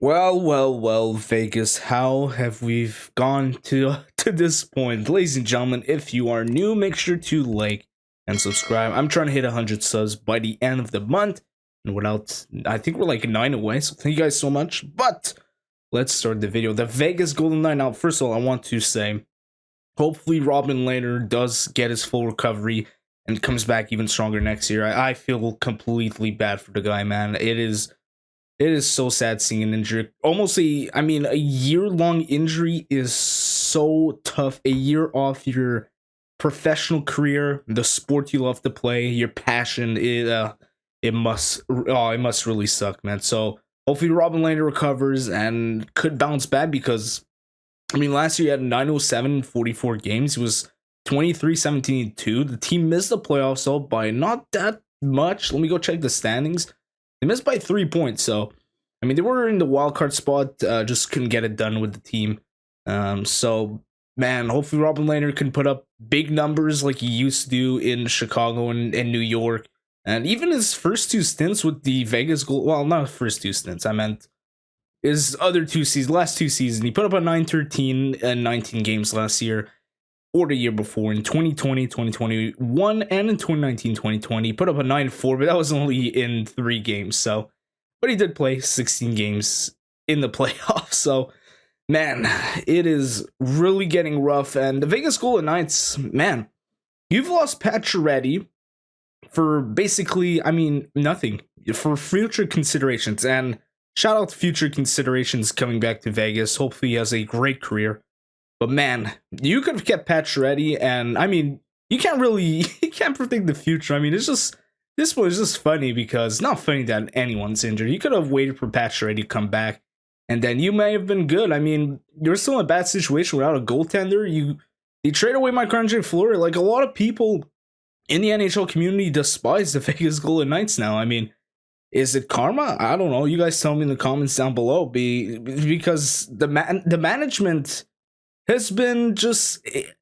Well, Vegas, how have we gone to this point? Ladies and gentlemen, if you are new, make sure to like and subscribe. I'm trying to hit 100 subs by the end of the month. And without, I think we're like 9 away, so thank you guys so much. But let's start the video. The Vegas Golden Knight. Now, first of all, I want to say, hopefully Robin Lehner does get his full recovery and comes back even stronger next year. I feel completely bad for the guy, man. It is so sad seeing an injury. A year-long injury is so tough. A year off your professional career, the sport you love to play, your passion. It must really suck, man. So hopefully Robin Lehner recovers and could bounce back because last year he had 907 in 44 games. He was 23-17-2. The team missed the playoffs though by not that much. Let me go check the standings. They missed by 3 points, so they were in the wild card spot, just couldn't get it done with the team. So man, hopefully Robin Lehner can put up big numbers like he used to do in Chicago and New York, and even his first two stints with the Vegas Gold. Well, not first two stints. I meant his other last two seasons. He put up a 913 and 19 games last year or the year before in 2020, 2021, and in 2019, 2020. He put up a 9-4, but that was only in 3 games. So, but he did play 16 games in the playoffs. So, man, it is really getting rough. And the Vegas Golden Knights, man, you've lost Pacioretty for basically, nothing, for future considerations. And shout out to future considerations coming back to Vegas. Hopefully he has a great career. But man, you could have kept Pacioretty, and you can't predict the future. This was just funny because not funny that anyone's injured. You could have waited for Pacioretty to come back, and then you may have been good. You're still in a bad situation without a goaltender. You trade away Marc-Andre Fleury. Like, a lot of people in the NHL community despise the Vegas Golden Knights now. Is it karma? I don't know. You guys tell me in the comments down below. Because the management has been just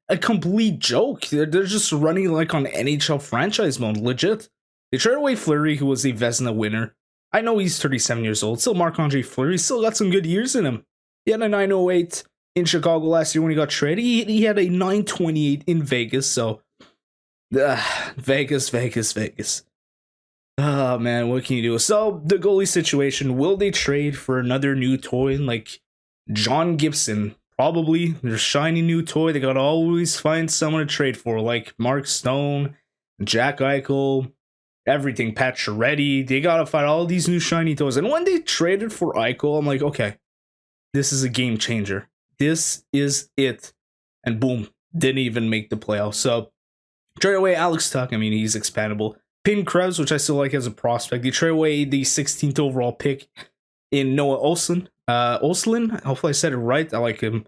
a complete joke. They're just running like on NHL franchise mode, legit. They traded away Fleury, who was a Vezina winner. I know he's 37 years old. Still, Marc-Andre Fleury still got some good years in him. He had a 908 in Chicago last year when he got traded. He had a 928 in Vegas. So, Vegas. Oh man, what can you do? So, the goalie situation. Will they trade for another new toy like John Gibson? Probably. Their shiny new toy. They gotta always find someone to trade for, like Mark Stone, Jack Eichel, everything. Pacioretty. They gotta find all these new shiny toys. And when they traded for Eichel, I'm like, okay, this is a game changer. This is it. And boom, didn't even make the playoffs. So, trade away Alex Tuch. He's expandable. Pin Krebs, which I still like as a prospect. They trade away the 16th overall pick in Noah Olsen. Hopefully I said it right. I like him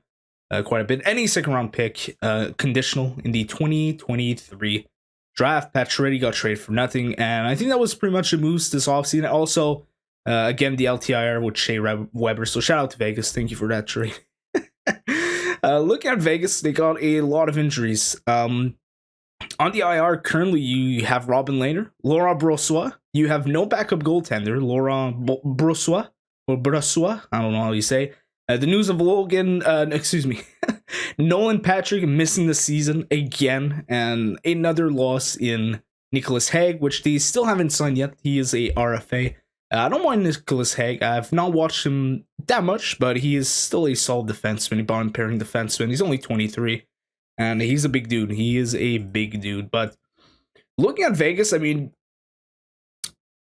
quite a bit. Any second round pick, conditional in the 2023 draft. Pacioretty got traded for nothing, and I think that was pretty much the moves this offseason. Also, again, the LTIR with Shea Weber. So shout out to Vegas. Thank you for that trade. Looking at Vegas, they got a lot of injuries. On the IR, currently you have Robin Lehner, Laurent Brossoit. You have no backup goaltender, Laurent Brossoit. Or Brossoit, I don't know how you say. The news of Nolan Patrick missing the season again, and another loss in Nicholas Hague, which they still haven't signed yet. He is a RFA. I don't mind Nicholas Hague. I've not watched him that much, but he is still a solid defenseman, a bond pairing defenseman. He's only 23, and he's a big dude. He is a big dude. But looking at Vegas,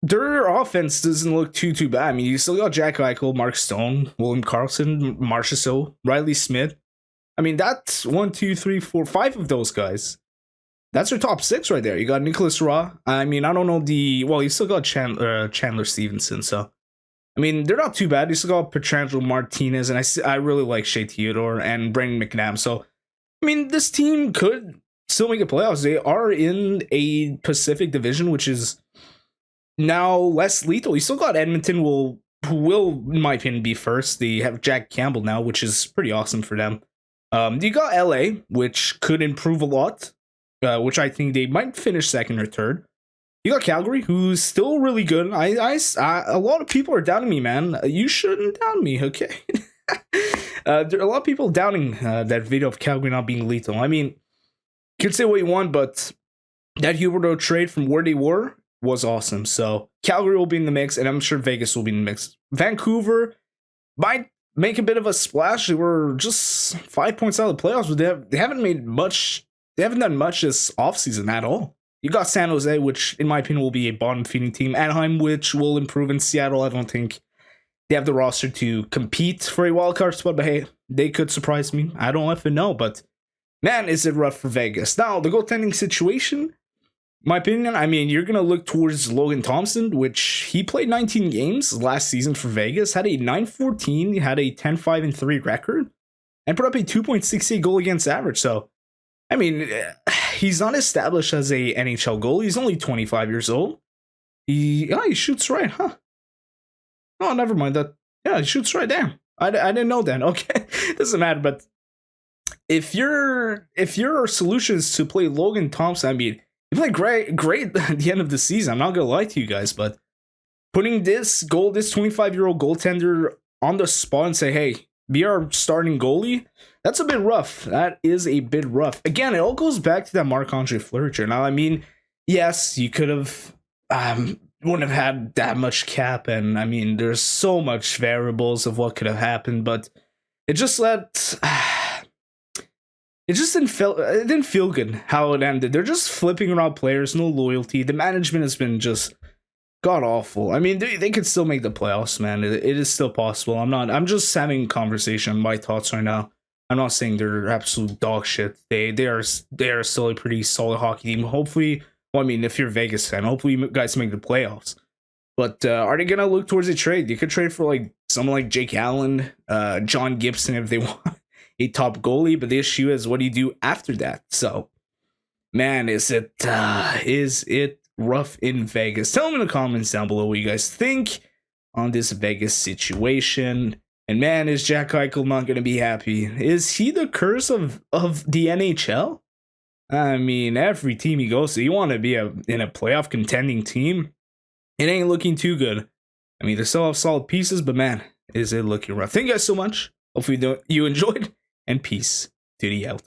their offense doesn't look too bad. You still got Jack Eichel, Mark Stone, William Karlsson, Marchessault, Riley Smith. That's 1, 2, 3, 4, 5 of those guys. That's your top 6 right there. You got Nicholas Raw. I don't know you still got Chandler Stevenson. So, they're not too bad. You still got Pietrangelo Martinez, and I really like Shea Theodore and Brandon McNabb. So, this team could still make the playoffs. They are in a Pacific Division, which is now less lethal. You still got Edmonton, who will, in my opinion, be first. They have Jack Campbell now, which is pretty awesome for them. You got LA, which could improve a lot, which I think they might finish second or third. You got Calgary, who's still really good. A lot of people are doubting me, man. You shouldn't doubt me, okay? There are a lot of people doubting that video of Calgary not being lethal. I mean, you can say what you want, but that Huberdeau trade from where they were was awesome. So Calgary will be in the mix, and I'm sure Vegas will be in the mix. Vancouver might make a bit of a splash. They were just 5 points out of the playoffs, but they haven't made much. They haven't done much this offseason at all. You got San Jose, which in my opinion will be a bottom feeding team. Anaheim, which will improve. In Seattle, I don't think they have the roster to compete for a wildcard spot, but hey, they could surprise me. I don't even know, but man, is it rough for Vegas. Now, the goaltending situation, my opinion, I mean, you're going to look towards Logan Thompson, which he played 19 games last season for Vegas, had a 9-14, had a 10-5-3 record, and put up a 2.68 goal against average. So, I mean, he's not established as a NHL goalie. He's only 25 years old. He shoots right, huh? Oh, never mind that. Yeah, he shoots right there. I didn't know that. Okay, doesn't matter. But if your solution is to play Logan Thompson, I mean, he played great at the end of the season. I'm not gonna lie to you guys, but putting this 25-year-old goaltender on the spot and say, hey, be our starting goalie, that's a bit rough. That is a bit rough. Again, it all goes back to that Marc-Andre Fleury trade. Now, I mean, yes, you could have wouldn't have had that much cap, and I mean, there's so much variables of what could have happened, but it just didn't feel good how it ended. They're just flipping around players, no loyalty. The management has been just god awful. I mean, they could still make the playoffs, man. It is still possible. I'm just having a conversation on my thoughts right now. I'm not saying they're absolute dog shit. They are still a pretty solid hockey team. Hopefully, well, I mean, if you're a Vegas fan, hopefully you guys make the playoffs. But are they gonna look towards a trade? You could trade for like someone like Jake Allen, John Gibson if they want a top goalie. But the issue is, what do you do after that? So, man, is it rough in Vegas? Tell me in the comments down below what you guys think on this Vegas situation. And man, is Jack Eichel not going to be happy? Is he the curse of the NHL? I mean, every team he goes to, you want to be in a playoff contending team. It ain't looking too good. I mean, they still have solid pieces, but man, is it looking rough. Thank you guys so much. Hopefully you enjoyed, and peace to the out.